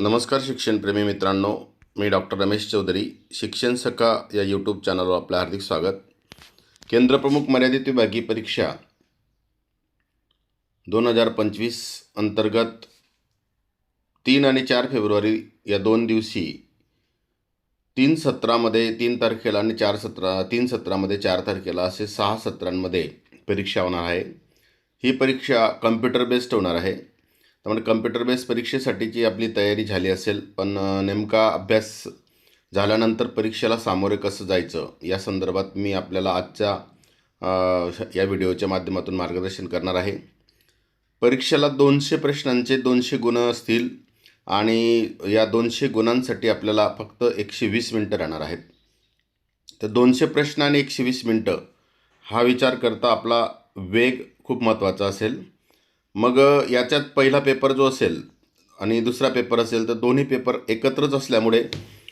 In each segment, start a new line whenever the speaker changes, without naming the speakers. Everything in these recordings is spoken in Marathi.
नमस्कार शिक्षणप्रेमी मित्रांनो, मी डॉक्टर रमेश चौधरी. शिक्षण सखा या यूट्यूब चॅनलवर आपलं हार्दिक स्वागत. केंद्रप्रमुख मर्यादित विभागीय परीक्षा 2025 अंतर्गत 3 आणि 4 फेब्रुवारी या 2 दिवशी 3 सत्रामध्ये 3 तारखेला आणि 3 सत्रामध्ये 4 तारखेला असे 6 सत्रांमध्ये परीक्षा होणार आहे. ही परीक्षा कम्प्युटर बेस्ड होणार आहे. त्यामुळे कम्प्युटर बेस्ड परीक्षेसाठीची आपली तयारी झाली असेल, पण नेमका अभ्यास झाल्यानंतर परीक्षेला सामोरे कसं जायचं या संदर्भात मी आपल्याला आजच्या या व्हिडिओच्या माध्यमातून मार्गदर्शन करणार आहे. परीक्षेला 200 प्रश्नांचे 200 गुण असतील आणि या 200 गुणांसाठी आपल्याला फक्त 120 मिनटं राहणार आहेत. तर 200 प्रश्न आणि 120 मिनटं हा विचार करता आपला वेग खूप महत्त्वाचा असेल. मग याच्यात पहिला पेपर जो असेल आणि दुसरा पेपर असेल तर दोन्ही पेपर एकत्रच असल्यामुळे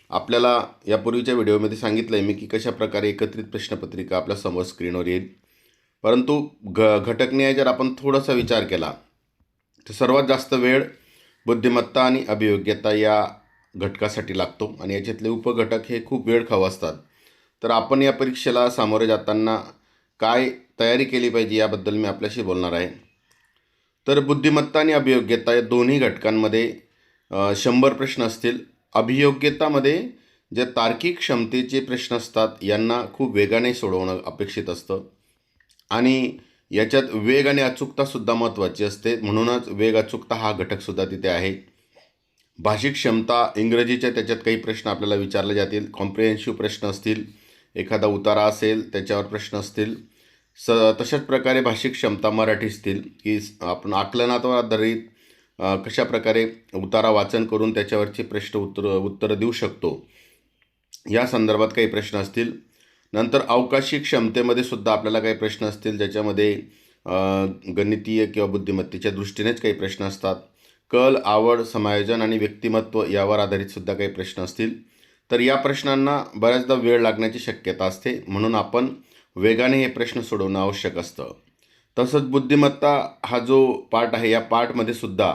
आपल्याला यापूर्वीच्या व्हिडिओमध्ये सांगितलं आहे मी की कशा प्रकारे एकत्रित प्रश्नपत्रिका आपल्यासमोर स्क्रीनवर येईल. परंतु घटकन्याय जर आपण थोडासा विचार केला तर सर्वात जास्त वेळ बुद्धिमत्ता आणि अभियोग्यता या घटकासाठी लागतो आणि याच्यातले उपघटक हे खूप वेळखाऊ असतात. तर आपण या परीक्षेला सामोरे जाताना काय तयारी केली पाहिजे याबद्दल मी आपल्याशी बोलणार आहे. तर बुद्धिमत्ता आणि अभियोग्यता या दोन्ही घटकांमध्ये 100 प्रश्न असतील. अभियोग्यतामध्ये जे तार्किक क्षमतेचे प्रश्न असतात यांना खूप वेगाने सोडवणं अपेक्षित असतं आणि याच्यात वेग आणि अचूकतासुद्धा महत्त्वाची असते, म्हणूनच वेग अचूकता हा घटकसुद्धा तिथे आहे. भाषिक क्षमता इंग्रजीच्या त्याच्यात काही प्रश्न आपल्याला विचारले जातील. कॉम्प्रिहेन्सिव्ह प्रश्न असतील, एखादा उतारा असेल त्याच्यावर प्रश्न असतील. तशाच प्रकारे भाषिक क्षमता मराठी असतील की आपण आकलनावर आधारित कशा प्रकारे उतारा वाचन करून त्याच्यावरचे प्रश्न उत्तर देऊ शकतो या संदर्भात काही प्रश्न असतील. नंतर अवकाशी क्षमतेमध्ये सुद्धा आपल्याला काही प्रश्न असतील, ज्याच्यामध्ये गणितीय किंवा बुद्धिमत्तेच्या दृष्टीनेच काही प्रश्न असतात. कल, आवड, समायोजन आणि व्यक्तिमत्व यावर आधारित सुद्धा काही प्रश्न असतील. तर या प्रश्नांना बऱ्याचदा वेळ लागण्याची शक्यता असते, म्हणून आपण वेगाने हे प्रश्न सोडवणं आवश्यक असतं. तसंच बुद्धिमत्ता हा जो पार्ट आहे या पार्टमध्ये सुद्धा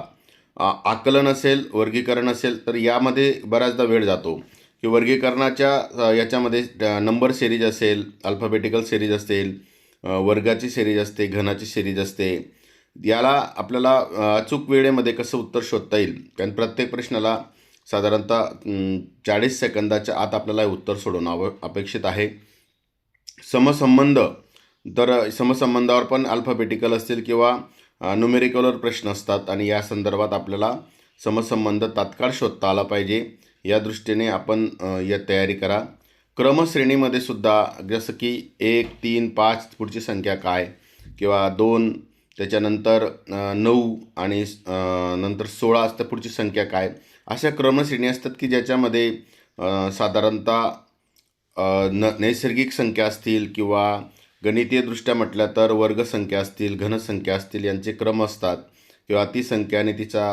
आकलन असेल, वर्गीकरण असेल, तर यामध्ये बऱ्याचदा वेळ जातो की वर्गीकरणाच्या याच्यामध्ये नंबर सिरीज असेल, अल्फाबेटिकल सिरीज असेल, वर्गाची सिरीज असते, घनाची सिरीज असते. याला आपल्याला अचूक वेळेमध्ये कसं उत्तर शोधता येईल, कारण प्रत्येक प्रश्नाला साधारणतः 40 सेकंदाच्या आत आपल्याला उत्तर सोडवणं अपेक्षित आहे. समसंबंध, तर समसंबंधावर पण अल्फाबेटिकल असतील किंवा न्यूमेरिकलवर प्रश्न असतात आणि या संदर्भात आपल्याला समसंबंध तात्काळ शोधता आला पाहिजे. या दृष्टीने आपण या तयारी करा. क्रमश्रेणीमध्ये सुद्धा जसं की 1, 3, 5 पुढची संख्या काय, किंवा 2 त्याच्यानंतर 9 आणि नंतर 16 असतं पुढची संख्या काय, अशा क्रमश्रेणी असतात की ज्याच्यामध्ये साधारणतः नैसर्गिक संख्या असतील किंवा गणितीयदृष्ट्या म्हटलं तर वर्गसंख्या असतील, घनसंख्या असतील, यांचे क्रम असतात, किंवा ती संख्या आणि तिचा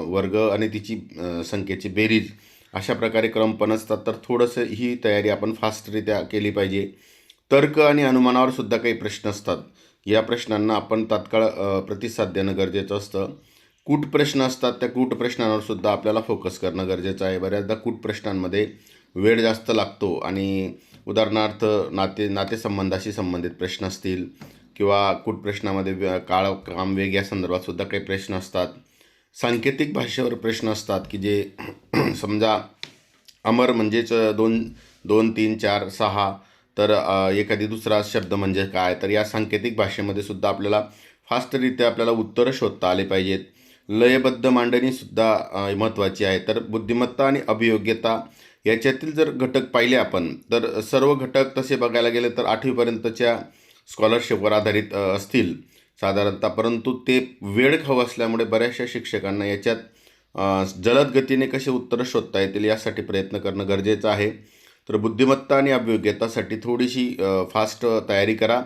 वर्ग आणि तिची संख्येची बेरीज अशा प्रकारे क्रम पण असतात. तर थोडंसं ही तयारी आपण फास्टरित्या केली पाहिजे. तर्क आणि अनुमानावर सुद्धा काही प्रश्न असतात. या प्रश्नांना आपण तात्काळ प्रतिसाद देणं गरजेचं असतं. कूट प्रश्न असतात, त्या कूट प्रश्नांवर सुद्धा आपल्याला फोकस करणं गरजेचं आहे. बऱ्याचदा कूट प्रश्नांमध्ये वेळ जास्त लागतो आणि उदाहरणार्थ नातेसंबंधाशी संबंधित प्रश्न असतील किंवा कूट प्रश्नामध्ये काळ, काम, वेग या संदर्भात सुद्धा काही प्रश्न असतात. सांकेतिक भाषेवर प्रश्न असतात की जे समजा अमर म्हणजेच 2, 3, 4, 6, तर एखादी दुसरा शब्द म्हणजे काय, तर या सांकेतिक भाषेमध्ये सुद्धा आपल्याला फास्टरित्या आपल्याला उत्तरं शोधता आले पाहिजेत. लयबद्ध मांडणीसुद्धा महत्त्वाची आहे. तर बुद्धिमत्ता आणि अभियोग्यता याच्यातील जर घटक पाहिले आपण, तर सर्व घटक तसे बघायला गेले तर 8वीपर्यंतच्या स्कॉलरशिपवर आधारित असतील साधारणतः, परंतु ते वेळखाऊ असल्यामुळे बऱ्याचशा शिक्षकांना याच्यात जलद गतीने कसे उत्तरं शोधता येतील यासाठी प्रयत्न करणं गरजेचं आहे. तर बुद्धिमत्ता आणि अभियोग्यतासाठी थोडीशी फास्ट तयारी करा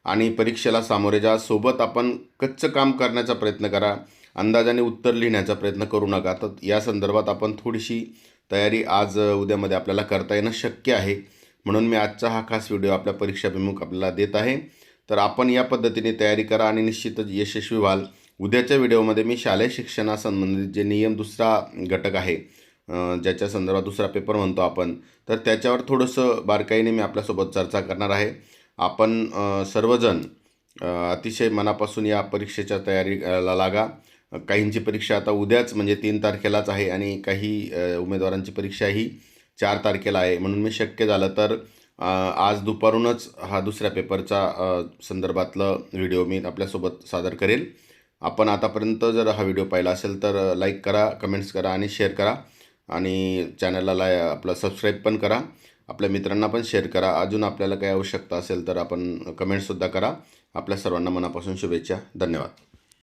आणि परीक्षेला सामोरे जा. सोबत आपण कच्चं काम करण्याचा प्रयत्न करा, अंदाजाने उत्तर लिहिण्याचा प्रयत्न करू नका. तर या संदर्भात आपण थोडीशी तयारी आज उद्यामध्ये आपल्याला करता येणं शक्य आहे, म्हणून मी आजचा हा खास व्हिडिओ आपल्या परीक्षाभिमुख आपल्याला देत आहे. तर आपण या पद्धतीने तयारी करा आणि निश्चितच यशस्वी व्हाल. उद्याच्या व्हिडिओमध्ये मी शालेय शिक्षणासंबंधित जे नियम दुसरा घटक आहे, ज्याच्या संदर्भात दुसरा पेपर म्हणतो आपण, तर त्याच्यावर थोडंसं बारकाईने मी आपल्यासोबत चर्चा करणार आहे. आपण सर्वजण अतिशय मनापासून या परीक्षेच्या तयारीला लागा. काहींची परीक्षा आता उद्याच म्हणजे 3 तारखेलाच आहे आणि काही उमेदवारांची परीक्षा ही 4 तारखेला आहे. म्हणून मी शक्य झालं तर आज दुपारूनच हा दुसऱ्या पेपरचा संदर्भातलं व्हिडिओ मी आपल्यासोबत सादर करेल. आपण आतापर्यंत जर हा व्हिडिओ पाहिला असेल तर लाईक करा, कमेंट्स करा आणि शेअर करा आणि चॅनलला आपलं सबस्क्राईब पण करा. आपल्या मित्रांना पण शेअर करा. अजून आपल्याला काही आवश्यकता असेल तर आपण कमेंट्ससुद्धा करा. आपल्या सर्वांना मनापासून शुभेच्छा. धन्यवाद.